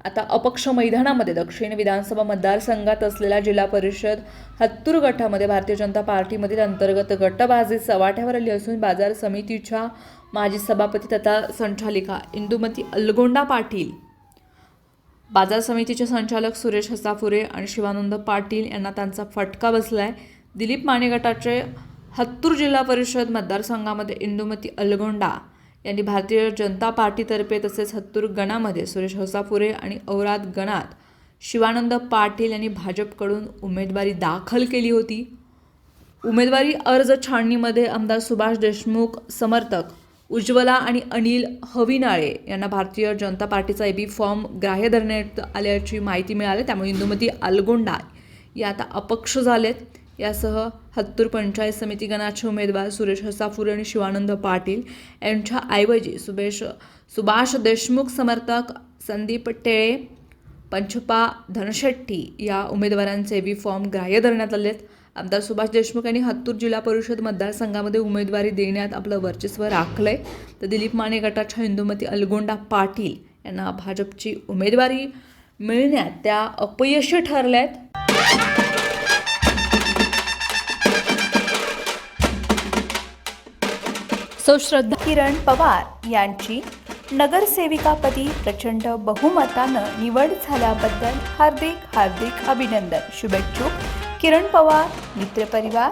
आता अपक्ष मैदानामध्ये दक्षिण विधानसभा मतदारसंघात असलेल्या जिल्हा परिषद हत्तूर गटामध्ये भारतीय जनता पार्टीमधील अंतर्गत गटबाजी चव्हाट्यावर आली असून बाजार समितीच्या माजी सभापती तथा संचालिका इंदुमती अलगोंडा पाटील, बाजार समितीचे संचालक सुरेश हसाफुरे आणि शिवानंद पाटील यांना त्यांचा फटका बसलाय। दिलीप माने गटाचे हत्तूर जिल्हा परिषद मतदारसंघामध्ये इंदुमती अलगोंडा यांनी भारतीय जनता पार्टीतर्फे तसेच हत्तूर गणामध्ये सुरेश हसाफुरे आणि औराद गणात शिवानंद पाटील यांनी भाजपकडून उमेदवारी दाखल केली होती। उमेदवारी अर्ज छाननीमध्ये आमदार सुभाष देशमुख समर्थक उज्ज्वला आणि अनिल हविनाळे यांना भारतीय जनता पार्टीचा एबी फॉर्म ग्राह्य धरण्यात आल्याची माहिती मिळाली। त्यामुळे इंदुमती अलगोंडा या आता अपक्ष झालेत। यासह हत्तूर पंचायत समिती गणाचे उमेदवार सुरेश हसाफुरे आणि शिवानंद पाटील यांच्याऐवजी सुभाष देशमुख समर्थक संदीप टेळे, पंचपा धनशेट्टी या उमेदवारांचे एबी फॉर्म ग्राह्य धरण्यात आलेत। आमदार सुभाष देशमुख यांनी हत्तूर जिल्हा परिषद मतदारसंघामध्ये उमेदवारी देण्यात आपलं वर्चस्व राखलंय, तर दिलीप माने गटाच्या इंदुमती अलगोंडा पाटील यांना भाजपची उमेदवारी मिळण्यात त्या अपयशी ठरल्यात। श्रद्धा किरण पवार यांची नगरसेविकापदी प्रचंड बहुमतानं निवड झाल्याबद्दल हार्दिक अभिनंदन। शुभेच्छुक किरण पवार, मित्रपरिवार।